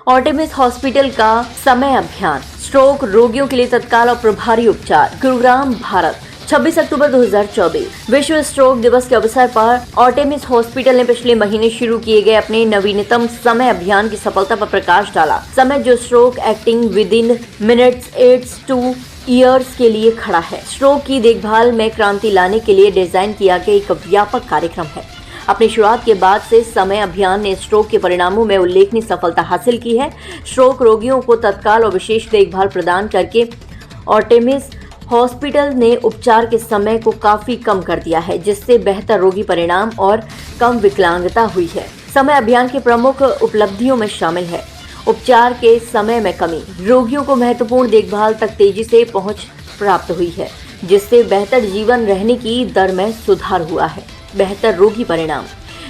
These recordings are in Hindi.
आर्टेमिस हॉस्पिटल का समय अभियान, स्ट्रोक रोगियों के लिए तत्काल और प्रभावी उपचार, गुरुग्राम, भारत। 26 अक्टूबर 2024 विश्व स्ट्रोक दिवस के अवसर पर आर्टेमिस हॉस्पिटल ने पिछले महीने शुरू किए गए अपने नवीनतम समय अभियान की सफलता पर प्रकाश डाला। समय जो stroke acting within minutes adds to years के लिए खड़ा है, स्ट्रोक की देखभाल में क्रांति लाने के लिए डिजाइन किया गया एक व्यापक कार्यक्रम है। अपनी शुरुआत के बाद से समय अभियान ने स्ट्रोक के परिणामों में उल्लेखनीय सफलता हासिल की है। स्ट्रोक रोगियों को तत्काल और विशेष देखभाल प्रदान करके आर्टेमिस हॉस्पिटल ने उपचार के समय को काफी कम कर दिया है, जिससे बेहतर रोगी परिणाम और कम विकलांगता हुई है। समय अभियान की प्रमुख उपलब्धियों में शामिल है उपचार के समय में कमी, रोगियों को महत्वपूर्ण देखभाल तक तेजी से पहुंच प्राप्त हुई है, जिससे बेहतर जीवन रहने की दर में सुधार हुआ है। बेहतर रोगी परिणाम,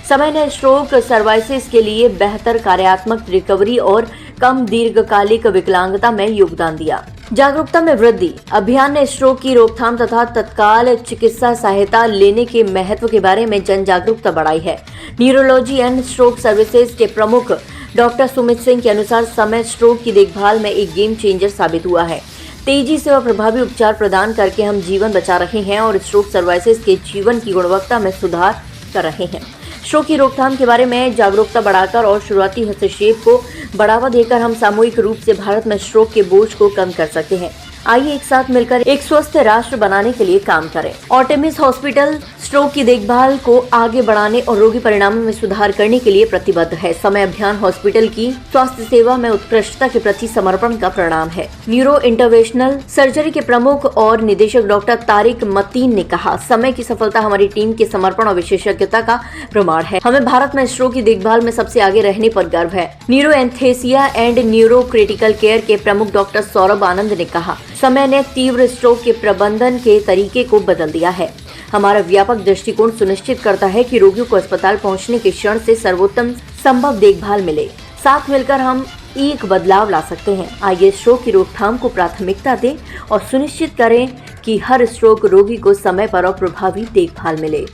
समय ने स्ट्रोक सर्वाइसिस के लिए बेहतर कार्यात्मक रिकवरी और कम दीर्घकालिक विकलांगता में योगदान दिया। जागरूकता में वृद्धि, अभियान ने स्ट्रोक की रोकथाम तथा तत्काल चिकित्सा सहायता लेने के महत्व के बारे में जन जागरूकता बढ़ाई है। न्यूरोलॉजी एंड स्ट्रोक सर्विसेज के प्रमुख डॉक्टर सुमित सिंह के अनुसार समय स्ट्रोक की देखभाल में एक गेम चेंजर साबित हुआ है। तेजी से और प्रभावी उपचार प्रदान करके हम जीवन बचा रहे हैं और स्ट्रोक सर्वाइसिस के जीवन की गुणवत्ता में सुधार कर रहे हैं। स्ट्रोक की रोकथाम के बारे में जागरूकता बढ़ाकर और शुरुआती हस्तक्षेप को बढ़ावा देकर हम सामूहिक रूप से भारत में स्ट्रोक के बोझ को कम कर सकते हैं। आइए एक साथ मिलकर एक स्वस्थ राष्ट्र बनाने के लिए काम करें। आर्टेमिस हॉस्पिटल स्ट्रोक की देखभाल को आगे बढ़ाने और रोगी परिणामों में सुधार करने के लिए प्रतिबद्ध है। समय अभियान हॉस्पिटल की स्वास्थ्य सेवा में उत्कृष्टता के प्रति समर्पण का परिणाम है। न्यूरो इंटरवेंशनल सर्जरी के प्रमुख और निदेशक डॉक्टर तारिक मतीन ने कहा, समय की सफलता हमारी टीम के समर्पण और विशेषज्ञता का प्रमाण है। हमें भारत में स्ट्रोक की देखभाल में सबसे आगे रहने पर गर्व है। Neuro anaesthesia and neuro critical care के प्रमुख डॉक्टर सौरभ आनंद ने कहा, समय ने तीव्र स्ट्रोक के प्रबंधन के तरीके को बदल दिया है। हमारा व्यापक दृष्टिकोण सुनिश्चित करता है कि रोगियों को अस्पताल पहुंचने के क्षण से सर्वोत्तम संभव देखभाल मिले। साथ मिलकर हम एक बदलाव ला सकते हैं। आइए स्ट्रोक की रोकथाम को प्राथमिकता दें और सुनिश्चित करें कि हर स्ट्रोक रोगी को समय पर और प्रभावी देखभाल मिले।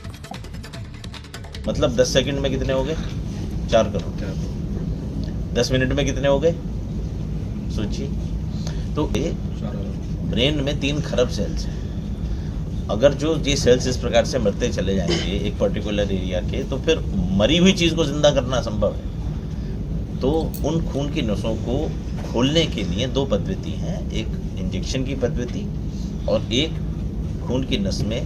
मतलब 10 सेकंड में कितने हो गए? 4 करोड़। 10 मिनट में कितने हो गए? सोचिए। तो ये ब्रेन में 3 खरब सेल्स हैं। अगर जो ये सेल्स इस प्रकार से मरते चले जाएंगे एक पर्टिकुलर एरिया के, तो फिर मरी हुई चीज़ को जिंदा करना संभव है। तो उन खून की नसों को खोलने के लिए 2 पद्धति हैं, एक इंजेक्शन की पद्धति और एक खून की नस में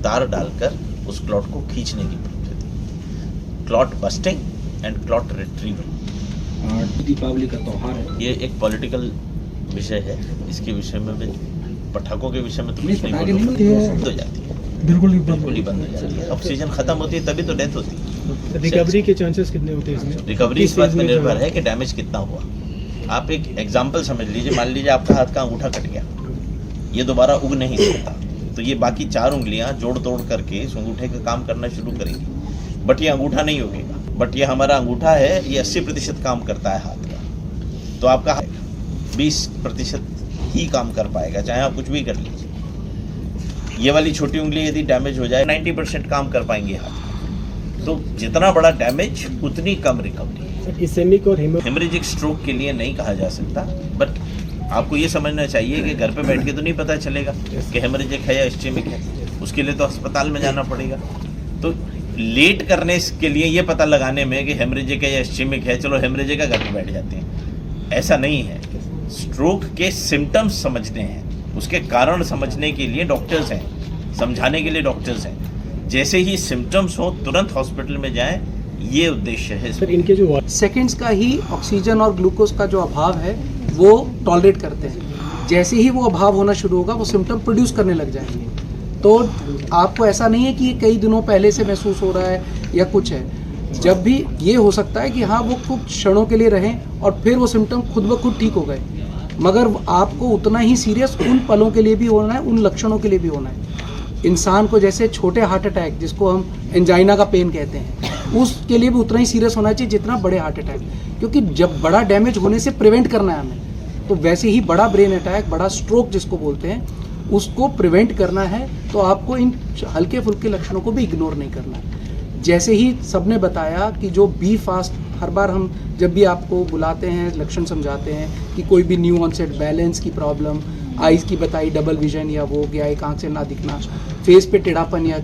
तार डालकर उस क्लॉट को खींचने की पद्धति, clot busting and clot retrieval. Deepavali का त्योहार है, ये एक पॉलिटिकल विषय है। इसके विषय में भी पटाखों के विषय में तो कुछ नहीं बंद हो जाती है, बिल्कुल ही बंद हो जाती है। ऑक्सीजन खत्म होती है तभी तो डेथ होती है। रिकवरी के चांसेस कितने होते हैं इसमें? रिकवरी इस बात पर निर्भर है कि डैमेज कितना हुआ। आप एक एग्जांपल समझ लीजिए, मान लीजिए आपका हाथ का अंगूठा कट गया, ये दोबारा उग नहीं सकता, तो ये बाकी 4 उंगलियां जोड़ तोड़ करके इस अंगूठे का काम करना शुरू करेंगी, बट ये अंगूठा नहीं उगेगा। बट ये हमारा अंगूठा है, ये 80% काम करता है हाथ का, तो आपका 20% ही काम कर पाएगा, चाहे आप कुछ भी कर लीजिए। ये वाली छोटी उंगली यदि डैमेज हो जाए 90% काम कर पाएंगे हाथ। तो जितना बड़ा डैमेज उतनी कम रिकवरी। इसेमिक और हेमरेजिक स्ट्रोक के लिए नहीं कहा जा सकता, बट आपको ये समझना चाहिए कि घर पे बैठ के तो नहीं पता चलेगा कि हेमरेजिक है या इस्चेमिक है, उसके लिए तो अस्पताल में जाना पड़ेगा। तो लेट करने के लिए ये पता लगाने में कि हेमरेजिक है या इस्चेमिक है, चलो हेमरेजिक का घर पे बैठ जाते हैं, ऐसा नहीं है। स्ट्रोक के सिम्टम्स समझने हैं, उसके कारण समझने के लिए डॉक्टर्स हैं, समझाने के लिए डॉक्टर्स हैं। जैसे ही सिम्टम्स हो तुरंत हॉस्पिटल में जाएं, ये उद्देश्य है। सर, इनके जो सेकंड्स का ही ऑक्सीजन और ग्लूकोज का जो अभाव है वो टॉलरेट करते हैं। जैसे ही वो अभाव होना शुरू होगा वो सिम्टम प्रोड्यूस करने लग जाएंगे। तो आपको ऐसा नहीं है कि ये कई दिनों पहले से महसूस हो रहा है या कुछ है। जब भी ये हो सकता है कि हाँ वो कुछ क्षणों के लिए रहें और फिर वो सिम्टम खुद ब खुद ठीक हो गए, मगर आपको उतना ही सीरियस उन पलों के लिए भी होना है, उन लक्षणों के लिए भी होना है। इंसान को जैसे छोटे हार्ट अटैक, जिसको हम एंजाइना का पेन कहते हैं, उसके लिए भी उतना ही सीरियस होना चाहिए जितना बड़े हार्ट अटैक, क्योंकि जब बड़ा डैमेज होने से प्रिवेंट करना है हमें, तो वैसे ही बड़ा ब्रेन अटैक, बड़ा स्ट्रोक जिसको बोलते हैं, उसको प्रिवेंट करना है तो आपको इन हल्के फुल्के लक्षणों को भी इग्नोर नहीं करना है। जैसे ही सबने बताया कि जो बी फास्ट हर बार हम जब भी आपको बुलाते हैं, लक्षण समझाते हैं कि कोई भी न्यू ऑनसेट बैलेंस की प्रॉब्लम, आइज की बताई डबल विजन या वो गया, एक आंख से ना दिखना, फेस पे टेढ़ापन या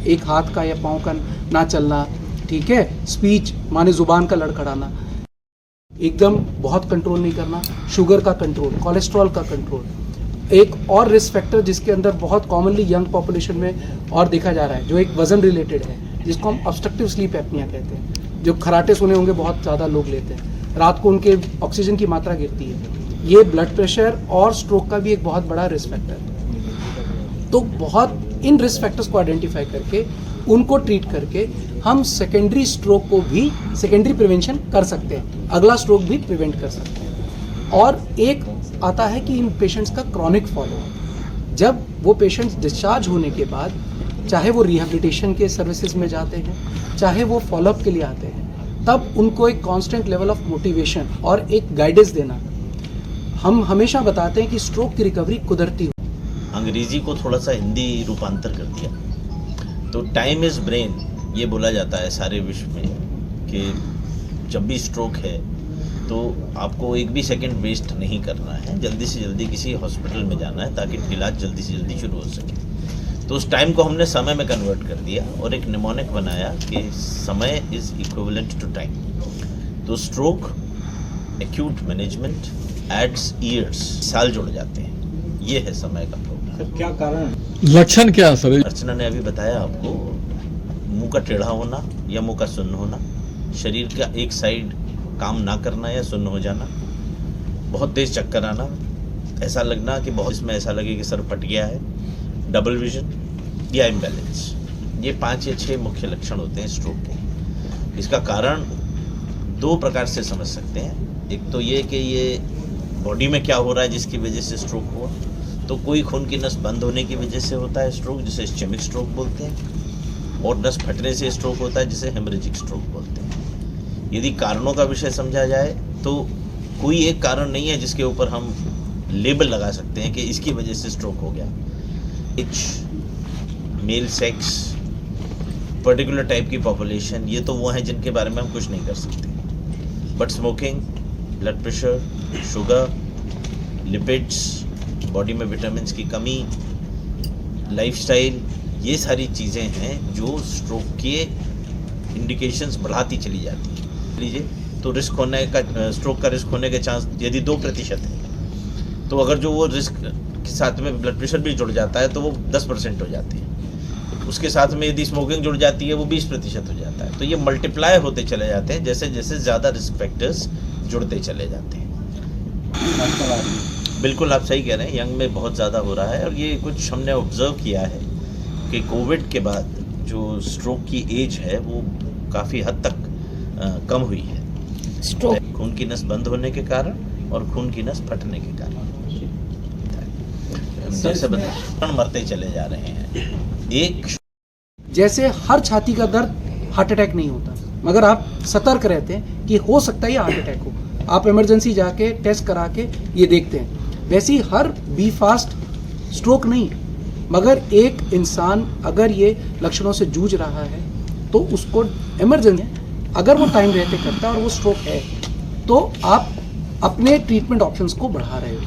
एक हाथ का या पाँव का ना चलना, ठीक है, स्पीच माने ज़ुबान का लड़खड़ाना, एकदम बहुत कंट्रोल नहीं करना, शुगर का कंट्रोल, कोलेस्ट्रॉल का कंट्रोल। एक और रिस्क फैक्टर जिसके अंदर बहुत कॉमनली यंग पॉपुलेशन में और देखा जा रहा है, जो एक वजन रिलेटेड है, जिसको हम ऑब्स्ट्रक्टिव स्लीप एपनिया कहते हैं, जो खराटे सुने होंगे बहुत ज़्यादा लोग लेते हैं, रात को उनके ऑक्सीजन की मात्रा गिरती है। ये ब्लड प्रेशर और स्ट्रोक का भी एक बहुत बड़ा रिस्क फैक्टर है। तो बहुत इन रिस्क फैक्टर्स को आइडेंटिफाई करके उनको ट्रीट करके हम सेकेंडरी स्ट्रोक को भी, सेकेंडरी प्रिवेंशन कर सकते हैं, अगला स्ट्रोक भी प्रिवेंट कर सकते हैं। और एक आता है कि इन पेशेंट्स का क्रॉनिक फॉलोअप, जब वो पेशेंट्स डिस्चार्ज होने के बाद चाहे वो रिहेबिलिटेशन के सर्विसेज में जाते हैं, चाहे वो फॉलोअप के लिए आते हैं, तब उनको एक कांस्टेंट लेवल ऑफ मोटिवेशन और एक गाइडेंस देना। हम हमेशा बताते हैं कि स्ट्रोक की रिकवरी कुदरती हो। अंग्रेजी को थोड़ा सा हिंदी रूपांतर कर दिया, तो टाइम इज़ ब्रेन ये बोला जाता है सारे विश्व में कि जब भी स्ट्रोक है तो आपको एक भी सेकंड वेस्ट नहीं करना है, जल्दी से जल्दी किसी हॉस्पिटल में जाना है ताकि इलाज जल्दी से जल्दी शुरू हो सके। तो उस टाइम को हमने समय में कन्वर्ट कर दिया और एक निमोनिक बनाया कि समय इज़ इक्विवेलेंट टू टाइम। तो stroke acute management adds years, साल जुड़ जाते हैं, ये है समय का प्रोग्राम। क्या कारण, लक्षण क्या है सर? अर्चना ने अभी बताया आपको, मुंह का टेढ़ा होना या मुंह का सुन्न होना, शरीर का एक साइड काम ना करना या सुन्न हो जाना, बहुत तेज चक्कर आना, ऐसा लगना कि बहुत, इसमें ऐसा लगे कि सर फट गया है, डबल विजन या इम्बैलेंस, ये 5 या 6 मुख्य लक्षण होते हैं स्ट्रोक के। इसका कारण 2 प्रकार से समझ सकते हैं। एक तो ये कि ये बॉडी में क्या हो रहा है जिसकी वजह से स्ट्रोक हुआ, तो कोई खून की नस बंद होने की वजह से होता है स्ट्रोक, जिसे इस्चेमिक स्ट्रोक बोलते हैं, और नस फटने से स्ट्रोक होता है जिसे हेमरेजिक स्ट्रोक बोलते हैं। यदि कारणों का विषय समझा जाए तो कोई एक कारण नहीं है जिसके ऊपर हम लेबल लगा सकते हैं कि इसकी वजह से स्ट्रोक हो गया। Age, male sex, particular type की पॉपुलेशन, ये तो वो हैं जिनके बारे में हम कुछ नहीं कर सकते, but smoking, blood pressure, sugar, lipids, body में विटामिन्स की कमी, लाइफस्टाइल, ये सारी चीज़ें हैं जो स्ट्रोक के इंडिकेशंस बढ़ाती चली जाती हैं। लीजिए तो रिस्क होने का, स्ट्रोक का रिस्क होने के चांस यदि 2% है, तो अगर जो वो रिस्क के साथ में ब्लड प्रेशर भी जुड़ जाता है तो वो 10% हो जाती है। उसके साथ में यदि स्मोकिंग जुड़ जाती है वो 20% हो जाता है। तो ये मल्टीप्लाई होते चले जाते हैं जैसे जैसे ज़्यादा रिस्क फैक्टर्स जुड़ते चले जाते हैं। बिल्कुल आप सही कह रहे हैं, यंग में बहुत ज़्यादा हो रहा है, और ये कुछ हमने ऑब्जर्व किया है कि कोविड के बाद जो स्ट्रोक की एज है वो काफ़ी हद तक कम हुई है, स्ट्रोक खून की नस बंद होने के कारण और खून की नस फटने के कारण। जैसे मरते चले जा रहे हैं। एक जैसे हर छाती का दर्द हार्ट अटैक नहीं होता, मगर आप सतर्क रहते हैं कि हो सकता है ये हार्ट अटैक हो, आप इमरजेंसी जाके टेस्ट करा के ये देखते हैं। वैसे ही हर बी फास्ट स्ट्रोक नहीं, मगर एक इंसान अगर ये लक्षणों से जूझ रहा है तो उसको इमरजेंसी, अगर वो टाइम रहते करता है और वो स्ट्रोक है तो आप अपने ट्रीटमेंट ऑप्शंस को बढ़ा रहे हो।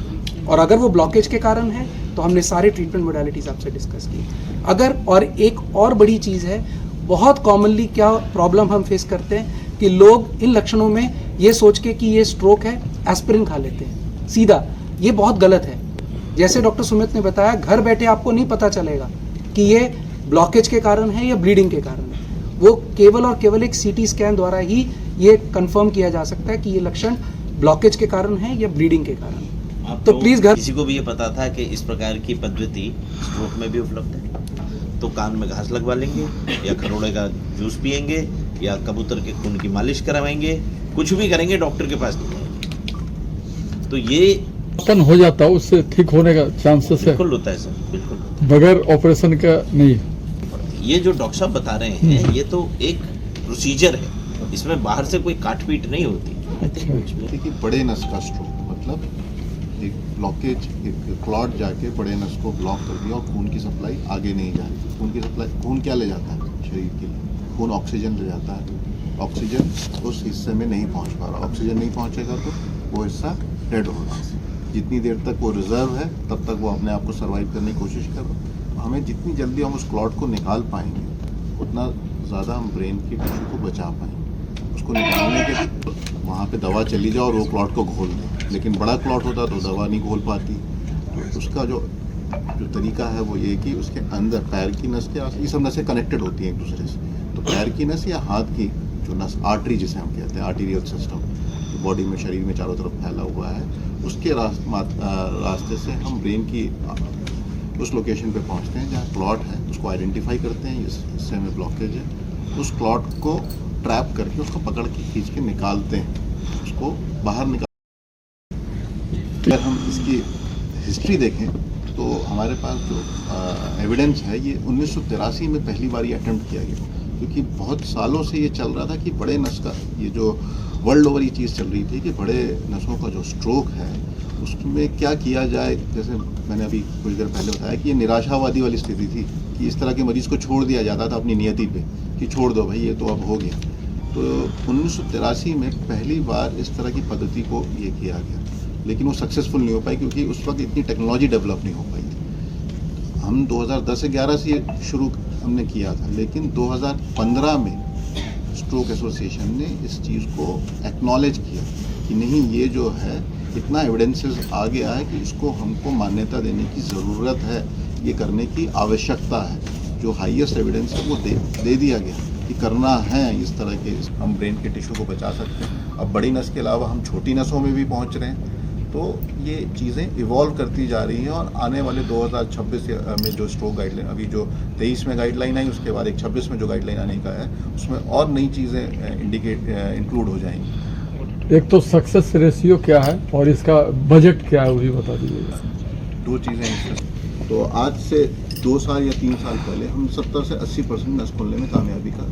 और अगर वो ब्लॉकेज के कारण है तो हमने सारे ट्रीटमेंट मोडालिटीज़ आपसे डिस्कस की। अगर, और एक और बड़ी चीज़ है, बहुत कॉमनली क्या प्रॉब्लम हम फेस करते हैं कि लोग इन लक्षणों में ये सोच के कि ये स्ट्रोक है एस्पिरिन खा लेते हैं सीधा। ये बहुत गलत है। जैसे डॉक्टर सुमित ने बताया, घर बैठे आपको नहीं पता चलेगा कि ये ब्लॉकेज के कारण है या ब्लीडिंग के कारण है। वो केवल और केवल एक सीटी स्कैन द्वारा ही ये कंफर्म किया जा सकता है कि ये लक्षण ब्लॉकेज के कारण है या ब्लीडिंग के कारण। तो प्लीज घर, किसी को भी ये पता था कि इस प्रकार की पद्धति स्ट्रोक में भी उपलब्ध है तो कान में घास लगवा लेंगे या खरोड़े का जूस पिएंगे या कबूतर के खून की मालिश करवाएंगे, कुछ भी करेंगे, डॉक्टर के पास नहीं जाएंगे। तो ये अपन हो जाता है, उससे ठीक होने का चांसेस है? बिल्कुल होता है सर, बिल्कुल, बगैर ऑपरेशन का नहीं। ये जो डॉक्टर साहब बता रहे हैं ये तो एक प्रोसीजर है, इसमें बाहर से कोई काट पीट नहीं होती। अच्छा, देखिए बड़े नस का स्ट्रोक मतलब एक ब्लॉकेज, एक क्लॉट जाके बड़े नस को ब्लॉक कर दिया और खून की सप्लाई आगे नहीं जा रही। खून की सप्लाई, खून क्या ले जाता है शरीर के लिए? खून ऑक्सीजन ले जाता है, ऑक्सीजन उस हिस्से में नहीं पहुंच पा रहा। ऑक्सीजन नहीं पहुंचेगा तो वो हिस्सा डेड होगा। जितनी देर तक वो रिजर्व है तब तक वो अपने आप को सर्वाइव करने की कोशिश कर रहा है। हमें जितनी जल्दी हम उस क्लॉट को निकाल पाएंगे उतना ज़्यादा हम ब्रेन की टिश्यू को बचा पाएंगे। उसको निकालने के वहाँ पे दवा चली जाए और वो क्लॉट को घोल दे, लेकिन बड़ा क्लॉट होता तो दवा नहीं घोल पाती। तो उसका जो तरीका है वो ये कि उसके अंदर पैर की नस के ये सब नसें कनेक्टेड होती हैं एक दूसरे से। तो पैर की नस या हाथ की जो नस आर्टरी जिसे हम कहते हैं, आर्टीरियल सिस्टम बॉडी में शरीर में चारों तरफ फैला हुआ है, उसके रास्ते से हम ब्रेन की उस लोकेशन पे पहुंचते हैं जहाँ क्लॉट है। उसको आइडेंटिफाई करते हैं, इस हिस्से में ब्लॉकेज है। उस क्लॉट को ट्रैप करके उसको पकड़ के खींच के निकालते हैं, उसको बाहर निकाल। अगर हम इसकी हिस्ट्री देखें तो हमारे पास जो एविडेंस है ये 1983 में पहली बार ये अटेम्प्ट किया गया, क्योंकि बहुत सालों से ये चल रहा था कि बड़े नस का ये जो वर्ल्ड ओवर ये चीज़ चल रही थी कि बड़े नसों का जो स्ट्रोक है उसमें क्या किया जाए। जैसे मैंने अभी कुछ देर पहले बताया कि ये निराशावादी वाली स्थिति थी कि इस तरह के मरीज़ को छोड़ दिया जाता था अपनी नियति पे कि छोड़ दो भाई ये तो अब हो गया। तो 1983 में पहली बार इस तरह की पद्धति को ये किया गया, लेकिन वो सक्सेसफुल नहीं हो पाई क्योंकि उस वक्त इतनी टेक्नोलॉजी डेवलप नहीं हो पाई थी। हम 2010-11 से ये शुरू हमने किया था, लेकिन 2015 में स्ट्रोक एसोसिएशन ने इस चीज़ को एक्नॉलेज किया कि नहीं ये जो है इतना एविडेंसेस आ गया है कि इसको हमको मान्यता देने की ज़रूरत है, ये करने की आवश्यकता है। जो हाईएस्ट एविडेंस है वो दे दिया गया कि करना है इस तरह के, हम ब्रेन के टिश्यू को बचा सकते हैं। अब बड़ी नस के अलावा हम छोटी नसों में भी पहुंच रहे हैं। तो ये चीज़ें इवॉल्व करती जा रही हैं और आने वाले 2026 में जो स्ट्रोक गाइडलाइन, अभी जो 23 में गाइडलाइन आई उसके बाद एक 26 में जो गाइडलाइन आने का है उसमें और नई चीज़ें इंक्लूड हो जाएंगी। एक तो सक्सेस रेशियो क्या है और इसका बजट क्या है वो भी बता दीजिएगा। दो चीज़ें हैं। तो आज से 2 साल या 3 साल पहले हम 70 से 80% नस खोलने में कामयाबी का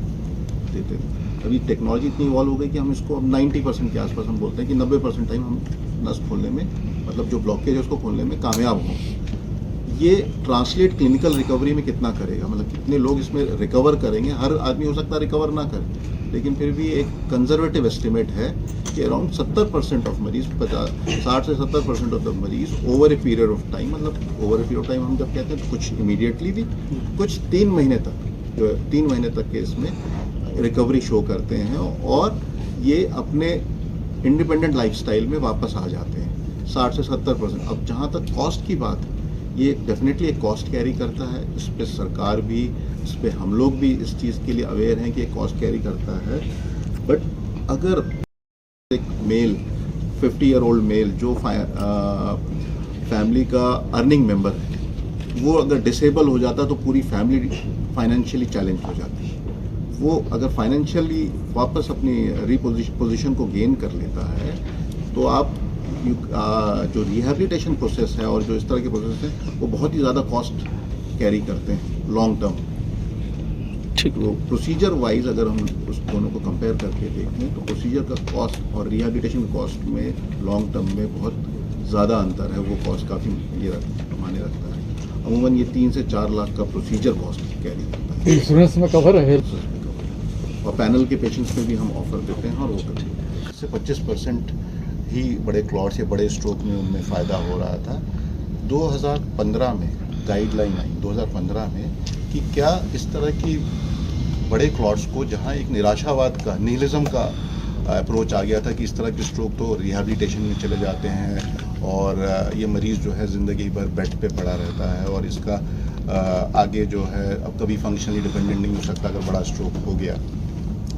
देते थे। अभी टेक्नोलॉजी इतनी इवॉल्व हो गई कि हम इसको अब 90% के आसपास हम बोलते हैं कि 90% टाइम हम नस खोलने में, मतलब जो ब्लॉकेज है उसको खोलने में कामयाब हों। ये ट्रांसलेट क्लिनिकल रिकवरी में कितना करेगा, मतलब कितने लोग इसमें रिकवर करेंगे। हर आदमी हो सकता है रिकवर ना करे, लेकिन फिर भी एक कंजर्वेटिव एस्टिमेट है कि अराउंड 70% ऑफ मरीज, 60 से 70% ऑफ द मरीज over a period of time, मतलब over a period of time हम जब कहते हैं तो कुछ इमीडिएटली भी, कुछ 3 महीने तक, जो 3 महीने तक के इसमें रिकवरी शो करते हैं और ये अपने इंडिपेंडेंट लाइफस्टाइल में वापस आ जाते हैं 60 से 70%। अब जहाँ तक कॉस्ट की बात है, ये डेफिनेटली एक कॉस्ट कैरी करता है। इस पर सरकार भी, इस पर हम लोग भी इस चीज़ के लिए अवेयर हैं कि एक कॉस्ट कैरी करता है। बट अगर एक मेल 50 ईयर ओल्ड मेल जो फैमिली का अर्निंग मेंबर है वो अगर डिसेबल हो जाता तो पूरी फैमिली फाइनेंशियली चैलेंज हो जाती है। वो अगर फाइनेंशियली वापस अपनी पोजीशन को गेन कर लेता है तो आप जो रिहैबिलिटेशन प्रोसेस है और जो इस तरह के प्रोसेस हैं वो बहुत ही ज़्यादा कॉस्ट कैरी करते हैं लॉन्ग टर्म। ठीक, तो प्रोसीजर वाइज अगर हम उस दोनों को कंपेयर करके देखें तो प्रोसीजर का कॉस्ट और रिहैबिलिटेशन कॉस्ट में लॉन्ग टर्म में बहुत ज़्यादा अंतर है। वो कॉस्ट काफ़ी ये मायने रखता है। अमूमन ये 3 से 4 लाख का प्रोसीजर कॉस्ट कैरी करता है। इंश्योरेंस में कवर है, और पैनल के पेशेंट्स में भी हम ऑफर देते हैं और वो करते हैं। इससे 25% ही बड़े क्लॉट्स या बड़े स्ट्रोक में उनमें फ़ायदा हो रहा था। 2015 में गाइडलाइन आई 2015 में कि क्या इस तरह की बड़े क्लॉट्स को, जहां एक निराशावाद का, निहिलिज्म का अप्रोच आ गया था कि इस तरह के स्ट्रोक तो रिहैबिलिटेशन में चले जाते हैं और ये मरीज़ जो है ज़िंदगी भर बेड पे पड़ा रहता है और इसका आगे जो है अब कभी फंक्शनली डिपेंडेंट नहीं हो सकता अगर बड़ा स्ट्रोक हो गया,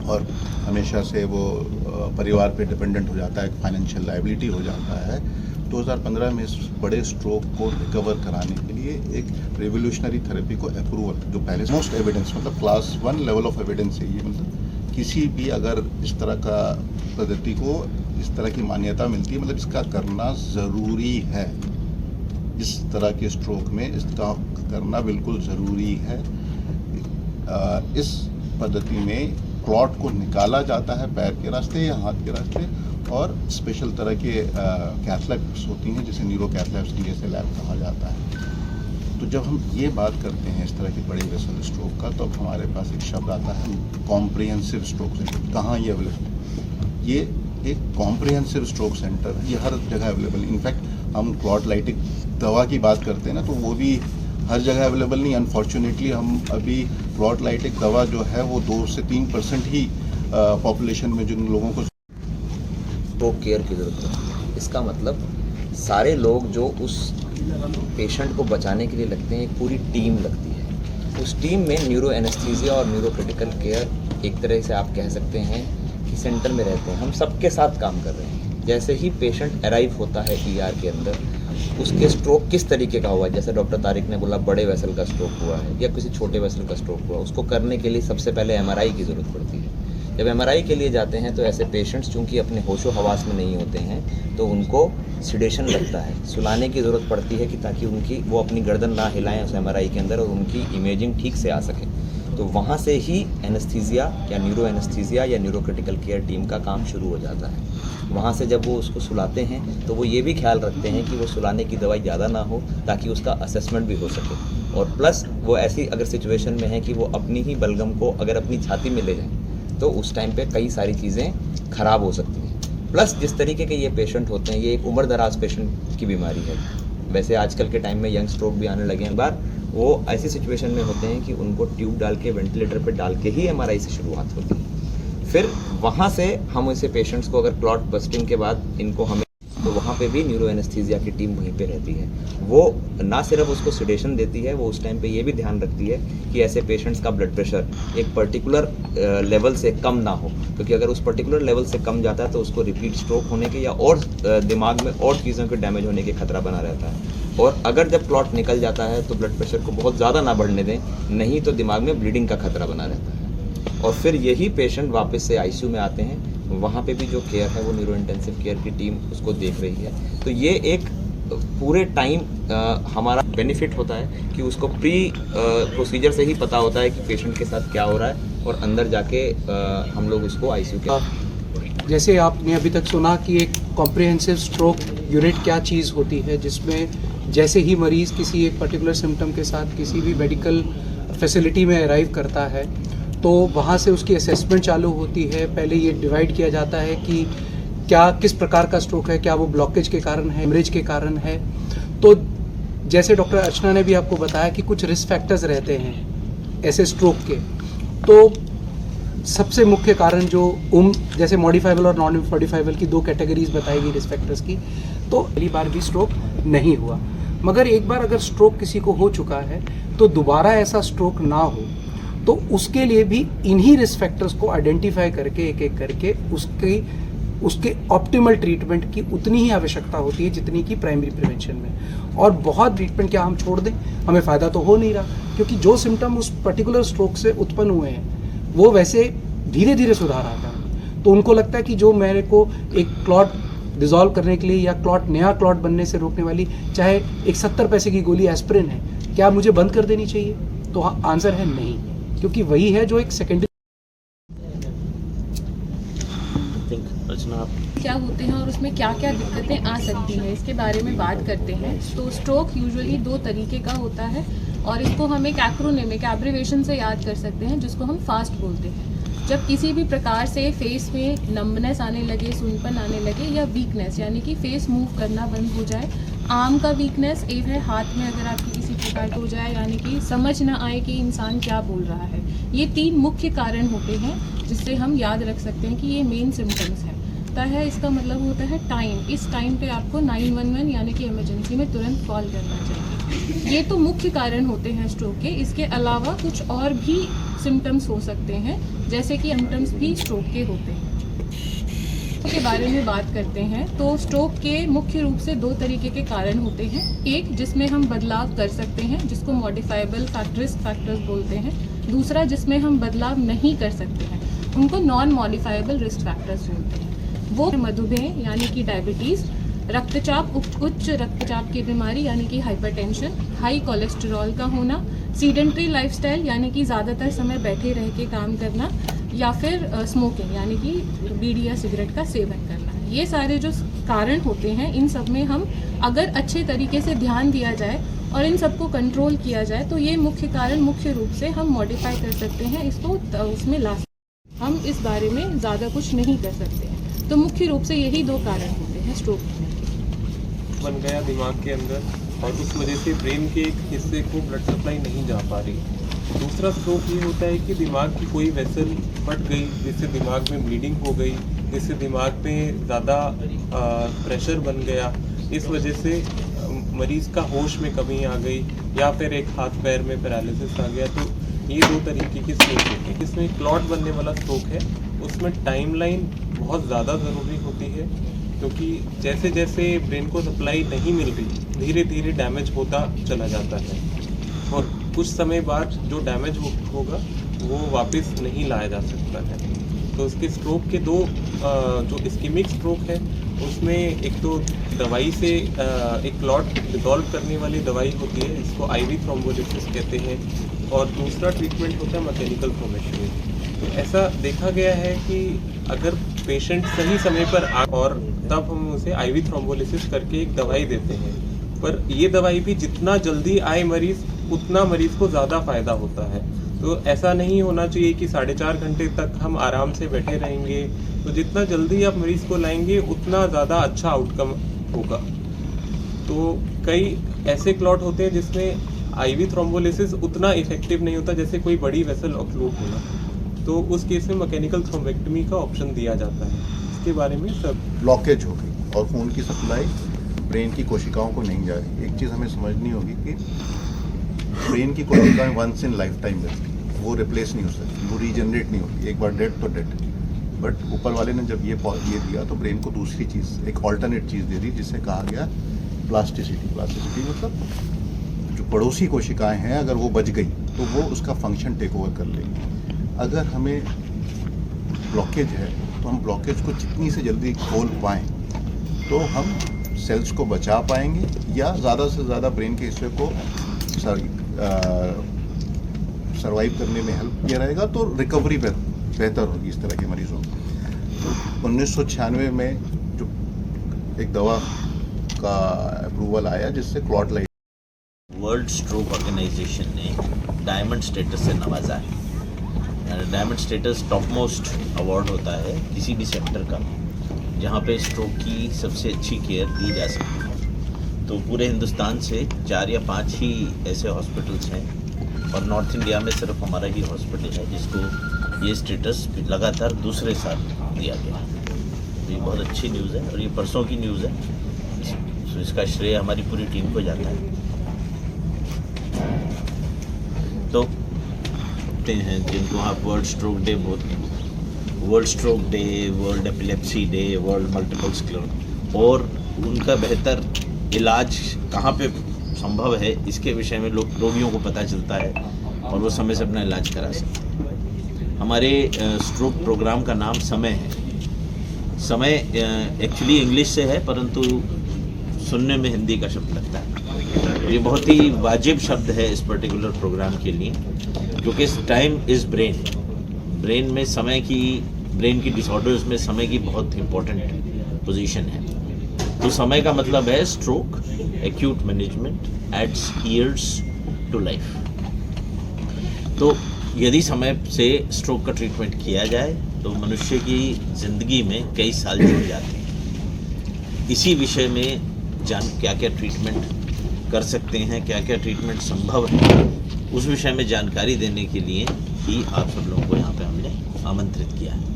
और हमेशा से वो परिवार पे डिपेंडेंट हो जाता है, फाइनेंशियल लायबिलिटी हो जाता है। 2015 में इस बड़े स्ट्रोक को रिकवर कराने के लिए एक रेवोल्यूशनरी थेरेपी को अप्रूवल, जो पहले मोस्ट एविडेंस, मतलब क्लास 1 लेवल ऑफ एविडेंस है ये, मतलब किसी भी अगर इस तरह का पद्धति को इस तरह की मान्यता मिलती है, मतलब इसका करना ज़रूरी है। इस तरह के स्ट्रोक में इसका करना बिल्कुल ज़रूरी है। इस पद्धति में क्लॉट को निकाला जाता है पैर के रास्ते या हाथ के रास्ते, और स्पेशल तरह के कैथलैब्स होती हैं जिसे न्यूरो कैथलैब्स की जैसे लैब कहा जाता है। तो जब हम ये बात करते हैं इस तरह के बड़े वेसल स्ट्रोक का, तो अब हमारे पास एक शब्द आता है कॉम्प्रिहेंसिव स्ट्रोक सेंटर। कहाँ ये अवेलेबल? ये एक कॉम्प्रिहेंसिव स्ट्रोक सेंटर, ये हर जगह अवेलेबल। इनफैक्ट हम क्लॉट लाइटिक दवा की बात करते हैं ना, तो वो भी हर जगह अवेलेबल नहीं। अनफॉर्चुनेटली हम अभी क्लॉट लाइटिक दवा जो है वो 2 से 3% ही पॉपुलेशन में जिन लोगों को स्ट्रोक केयर की ज़रूरत है। इसका मतलब सारे लोग जो उस पेशेंट को बचाने के लिए लगते हैं, एक पूरी टीम लगती है। उस टीम में न्यूरो एनेस्थीसिया और न्यूरो क्रिटिकल केयर एक तरह से आप कह सकते हैं कि सेंटर में रहते हैं। हम सबके साथ काम कर रहे हैं। जैसे ही पेशेंट अराइव होता है ER के अंदर, उसके स्ट्रोक किस तरीके का हुआ है, जैसे डॉक्टर तारिक ने बोला बड़े वेसल का स्ट्रोक हुआ है या किसी छोटे वेसल का स्ट्रोक हुआ, उसको करने के लिए सबसे पहले MRI की ज़रूरत पड़ती है। जब MRI के लिए जाते हैं तो ऐसे पेशेंट्स चूँकि अपने होशो हवास में नहीं होते हैं, तो उनको सिडेशन लगता है, सुलाने की ज़रूरत पड़ती है कि ताकि वो अपनी गर्दन ना हिलाएं उस MRI के अंदर और उनकी इमेजिंग ठीक से आ सके। तो वहाँ से ही एनेस्थीसिया या न्यूरो एनेस्थीसिया या न्यूरो क्रिटिकल केयर टीम का काम शुरू हो जाता है। वहाँ से जब वो उसको सुलाते हैं तो वो ये भी ख्याल रखते हैं कि वो सुलाने की दवाई ज़्यादा ना हो, ताकि उसका असेसमेंट भी हो सके। और प्लस वो ऐसी अगर सिचुएशन में है कि वो अपनी ही बलगम को अगर अपनी छाती में ले जाएं, तो उस टाइम पे कई सारी चीज़ें ख़राब हो सकती हैं। प्लस जिस तरीके के ये पेशेंट होते हैं, ये एक उम्र दराज पेशेंट की बीमारी है। वैसे आजकल के टाइम में यंग स्ट्रोक भी आने लगे हैं। बार वो ऐसी सिचुएशन में होते हैं कि उनको ट्यूब डाल के वेंटिलेटर पे डाल के ही MRI से शुरुआत होती है। फिर वहाँ से हम ऐसे पेशेंट्स को अगर क्लॉट बस्टिंग के बाद इनको हमें, तो वहाँ पे भी न्यूरो एनेस्थीसिया की टीम वहीं पे रहती है। वो ना सिर्फ उसको सिडेशन देती है, वो उस टाइम पे ये भी ध्यान रखती है कि ऐसे पेशेंट्स का ब्लड प्रेशर एक पर्टिकुलर लेवल से कम ना हो, क्योंकि अगर उस पर्टिकुलर लेवल से कम जाता है तो उसको रिपीट स्ट्रोक होने के या और दिमाग में और चीज़ों के डैमेज होने के खतरा बना रहता है। और अगर जब क्लॉट निकल जाता है तो ब्लड प्रेशर को बहुत ज़्यादा ना बढ़ने दें, नहीं तो दिमाग में ब्लीडिंग का खतरा बना रहता है। और फिर यही पेशेंट वापस से ICU में आते हैं, वहाँ पे भी जो केयर है वो न्यूरो इंटेंसिव केयर की टीम उसको देख रही है। तो ये एक पूरे टाइम हमारा बेनिफिट होता है कि उसको प्रोसीजर से ही पता होता है कि पेशेंट के साथ क्या हो रहा है, और अंदर जाके हम लोग उसको ICU के, जैसे आपने अभी तक सुना कि एक कॉम्प्रिहेंसिव स्ट्रोक यूनिट क्या चीज़ होती है, जिसमें जैसे ही मरीज़ किसी एक पर्टिकुलर सिम्टम के साथ किसी भी मेडिकल फैसिलिटी में अराइव करता है, तो वहाँ से उसकी असेसमेंट चालू होती है। पहले ये डिवाइड किया जाता है कि क्या किस प्रकार का स्ट्रोक है, क्या वो ब्लॉकेज के कारण है, हेमरेज के कारण है। तो जैसे डॉक्टर अर्चना ने भी आपको बताया कि कुछ रिस्क फैक्टर्स रहते हैं ऐसे स्ट्रोक के। तो सबसे मुख्य कारण जो जैसे मॉडिफाइबल और नॉन मॉडिफाइबल की 2 कैटेगरीज बताई गई रिस्क फैक्टर्स की, तो पहली बार भी स्ट्रोक नहीं हुआ। मगर एक बार अगर स्ट्रोक किसी को हो चुका है तो दोबारा ऐसा स्ट्रोक ना हो, तो उसके लिए भी इन्हीं रिस्क फैक्टर्स को आइडेंटिफाई करके एक एक करके उसके ऑप्टिमल ट्रीटमेंट की उतनी ही आवश्यकता होती है जितनी की प्राइमरी प्रिवेंशन में। और बहुत ट्रीटमेंट क्या हम छोड़ दें, हमें फ़ायदा तो हो नहीं रहा, क्योंकि जो सिम्टम उस पर्टिकुलर स्ट्रोक से उत्पन्न हुए हैं वो वैसे धीरे धीरे सुधार आता है। तो उनको लगता है कि जो मेरे को एक क्लॉट डिज़ोल्व करने के लिए या नया क्लॉट बनने से रोकने वाली चाहे एक 70 पैसे की गोली एस्पिरिन है, क्या मुझे बंद कर देनी चाहिए? तो हाँ, आंसर है नहीं, क्योंकि वही है जो एक सेकेंडरी क्या होते हैं और उसमें क्या क्या दिक्कतें आ सकती हैं, इसके बारे में बात करते हैं। तो स्ट्रोक यूजुअली 2 तरीके का होता है और इसको हम एक एक्रोनिमिक एब्रिवेशन से याद कर सकते हैं, जिसको हम फास्ट बोलते हैं। जब किसी भी प्रकार से फेस में नंबनेस आने लगे, सूनपन आने लगे, या वीकनेस यानी कि फेस मूव करना बंद हो जाए, आर्म का वीकनेस एक है, हाथ में अगर आपकी किसी प्रकार का हो जाए, यानी कि समझ ना आए कि इंसान क्या बोल रहा है, ये 3 मुख्य कारण होते हैं जिससे हम याद रख सकते हैं कि ये मेन सिम्टम्स हैं। है इसका मतलब होता है टाइम, इस टाइम पे आपको 911 यानी कि इमरजेंसी में तुरंत कॉल करना चाहिए। ये तो मुख्य कारण होते हैं स्ट्रोक के। इसके अलावा कुछ और भी सिम्टम्स हो सकते हैं, जैसे कि सिम्टम्स भी स्ट्रोक के होते हैं। के बारे में बात करते हैं तो स्ट्रोक के मुख्य रूप से 2 तरीके के कारण होते हैं। एक जिसमें हम बदलाव कर सकते हैं, जिसको मॉडिफाइबल रिस्क फैक्टर्स बोलते हैं। दूसरा जिसमें हम बदलाव नहीं कर सकते हैं, उनको नॉन मॉडिफाइबल रिस्क फैक्टर्स बोलते हैं। वो मधुमेह यानी कि डायबिटीज़, रक्तचाप, उच्च रक्तचाप की बीमारी यानी कि हाइपरटेंशन, हाई कोलेस्टेरॉल का होना, सीडेंट्री लाइफस्टाइल यानी कि ज़्यादातर समय बैठे रह के काम करना, या फिर स्मोकिंग यानी कि बीड़ी या सिगरेट का सेवन करना। ये सारे जो कारण होते हैं, इन सब में हम अगर अच्छे तरीके से ध्यान दिया जाए और इन सबको कंट्रोल किया जाए तो ये मुख्य कारण मुख्य रूप से हम मॉडिफाई कर सकते हैं, इसको उसमें ला सकते हैं। हम इस बारे में ज़्यादा कुछ नहीं कर सकते हैं। तो मुख्य रूप से यही दो कारण होते हैं स्ट्रोक होने के। बन गया दिमाग के अंदर और उस वजह से ब्रेन के एक हिस्से को ब्लड सप्लाई नहीं जा पा रही। दूसरा स्ट्रोक ये होता है कि दिमाग की कोई वेसल फट गई, जिससे दिमाग में ब्लीडिंग हो गई, जिससे दिमाग में ज़्यादा प्रेशर बन गया। इस वजह से मरीज़ का होश में कमी आ गई या फिर एक हाथ पैर में पैरालिसिस आ गया। तो ये दो तरीके की स्ट्रोक होती है। इसमें क्लॉट बनने वाला स्ट्रोक है, उसमें टाइमलाइन बहुत ज़्यादा ज़रूरी होती है, क्योंकि जैसे जैसे ब्रेन को सप्लाई नहीं मिल रही धीरे धीरे डैमेज होता चला जाता है और कुछ समय बाद जो डैमेज होगा वो वापस नहीं लाया जा सकता है। तो उसके स्ट्रोक के दो जो इस्कीमिक स्ट्रोक है उसमें एक तो दवाई से एक क्लॉट डिसॉल्व करने वाली दवाई होती है, इसको आईवी थ्रोम्बोलिसिस कहते हैं, और दूसरा ट्रीटमेंट होता है मैकेनिकल थ्रोम्बेक्टमी। तो ऐसा देखा गया है कि अगर पेशेंट सही समय पर और तब हम उसे आईवी थ्रोम्बोलिसिस करके एक दवाई देते हैं, पर ये दवाई भी जितना जल्दी आए मरीज़ उतना मरीज़ को ज़्यादा फ़ायदा होता है। तो ऐसा नहीं होना चाहिए कि 4.5 घंटे तक हम आराम से बैठे रहेंगे। तो जितना जल्दी आप मरीज़ को लाएंगे उतना ज़्यादा अच्छा आउटकम होगा। तो कई ऐसे क्लॉट होते हैं जिसमें आईवी थ्रोम्बोलिसिस उतना इफेक्टिव नहीं होता जैसे कोई बड़ी वेसल ऑक्लूड होना, तो उस केस में मैकेनिकल थ्रोम्बेक्टमी का ऑप्शन दिया जाता है। इसके बारे में सब ब्लॉकेज हो गई और खून की सप्लाई ब्रेन की कोशिकाओं को नहीं जा रही। एक चीज़ हमें समझनी होगी कि ब्रेन की कोशिकाएं वंस इन लाइफ टाइम रहती हैं, वो रिप्लेस नहीं हो सकती, वो रीजनरेट नहीं होती। एक बार डेड तो डेड। बट ऊपर वाले ने जब ये दिया तो ब्रेन को दूसरी चीज़, एक ऑल्टरनेट चीज़ दे दी जिसे कहा गया प्लास्टिसिटी। प्लास्टिसिटी मतलब जो पड़ोसी कोशिकाएं हैं अगर वो बच गई तो वो उसका फंक्शन टेक ओवर कर लेगी। अगर हमें ब्लॉकेज है तो हम ब्लॉकेज को जितनी से जल्दी खोल पाएँ तो हम सेल्स को बचा पाएंगे या ज़्यादा से ज़्यादा ब्रेन के हिस्से को सर्वाइव करने में हेल्प किया रहेगा, तो रिकवरी बेहतर होगी इस तरह के मरीजों में। तो 1996 में जो एक दवा का अप्रूवल आया जिससे clot light, World Stroke Organization ने डायमंड स्टेटस से नवाजा है। Diamond status top most award होता है किसी भी सेक्टर का जहाँ पे स्ट्रोक की सबसे अच्छी केयर दी जा सकती है। तो पूरे हिंदुस्तान से 4 या 5 ही ऐसे हॉस्पिटल्स हैं और नॉर्थ इंडिया में सिर्फ हमारा ही हॉस्पिटल है जिसको ये स्टेटस लगातार दूसरे साल दिया गया है। तो ये बहुत अच्छी न्यूज़ है और ये परसों की न्यूज़ है, तो इसका श्रेय हमारी पूरी टीम को जाता है। तो हैं जिनको आप वर्ल्ड स्ट्रोक डे बोलते हैं, world stroke day, world epilepsy day, world multiple sclerosis, और उनका बेहतर इलाज कहाँ पे संभव है इसके विषय में रोगियों को पता चलता है और वो समय से अपना इलाज करा सकते हैं। हमारे स्ट्रोक प्रोग्राम का नाम समय है। समय एक्चुअली इंग्लिश से है परंतु सुनने में हिंदी का शब्द लगता है। ये बहुत ही वाजिब शब्द है इस पर्टिकुलर प्रोग्राम के लिए, क्योंकि टाइम इज़ ब्रेन। ब्रेन में समय की, ब्रेन की डिसऑर्डर्स में समय की बहुत इम्पोर्टेंट पोजीशन है। तो समय का मतलब है stroke, acute management adds years to life. तो यदि समय से स्ट्रोक का ट्रीटमेंट किया जाए तो मनुष्य की ज़िंदगी में कई साल जुड़ जाते हैं। इसी विषय में क्या क्या ट्रीटमेंट कर सकते हैं, क्या क्या ट्रीटमेंट संभव है, उस विषय में जानकारी देने के लिए ही आप सब लोगों को यहाँ पे हमने आमंत्रित किया है।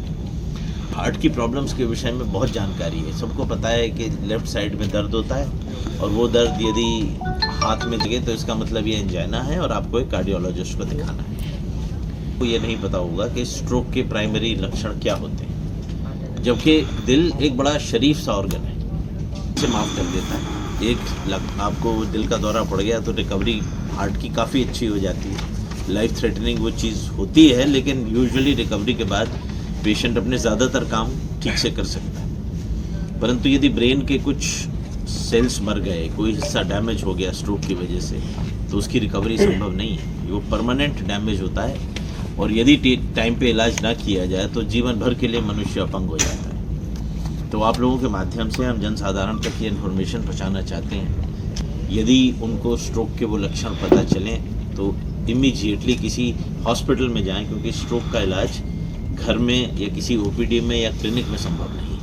हार्ट की प्रॉब्लम्स के विषय में बहुत जानकारी है। सबको पता है कि लेफ़्ट साइड में दर्द होता है और वो दर्द यदि हाथ में लगे तो इसका मतलब ये एंजाइना है और आपको एक कार्डियोलॉजिस्ट को दिखाना है। तो ये नहीं पता होगा कि स्ट्रोक के प्राइमरी लक्षण क्या होते हैं, जबकि दिल एक बड़ा शरीफ सा ऑर्गन है, इसे माफ़ कर देता है। आपको दिल का दौरा पड़ गया तो रिकवरी हार्ट की काफ़ी अच्छी हो जाती है। लाइफ थ्रेटनिंग वो चीज़ होती है लेकिन यूजुअली रिकवरी के बाद पेशेंट अपने ज़्यादातर काम ठीक से कर सकता है। परंतु यदि ब्रेन के कुछ सेल्स मर गए, कोई हिस्सा डैमेज हो गया स्ट्रोक की वजह से, तो उसकी रिकवरी संभव नहीं है। वो परमानेंट डैमेज होता है और यदि टाइम पे इलाज ना किया जाए तो जीवन भर के लिए मनुष्य अपंग हो जाता है। तो आप लोगों के माध्यम से हम जनसाधारण तक ये इन्फॉर्मेशन पहुँचाना चाहते हैं यदि उनको स्ट्रोक के वो लक्षण पता चलें तो इमीडिएटली किसी हॉस्पिटल में जाएं, क्योंकि स्ट्रोक का इलाज घर में या किसी ओपीडी में या क्लिनिक में संभव नहीं है।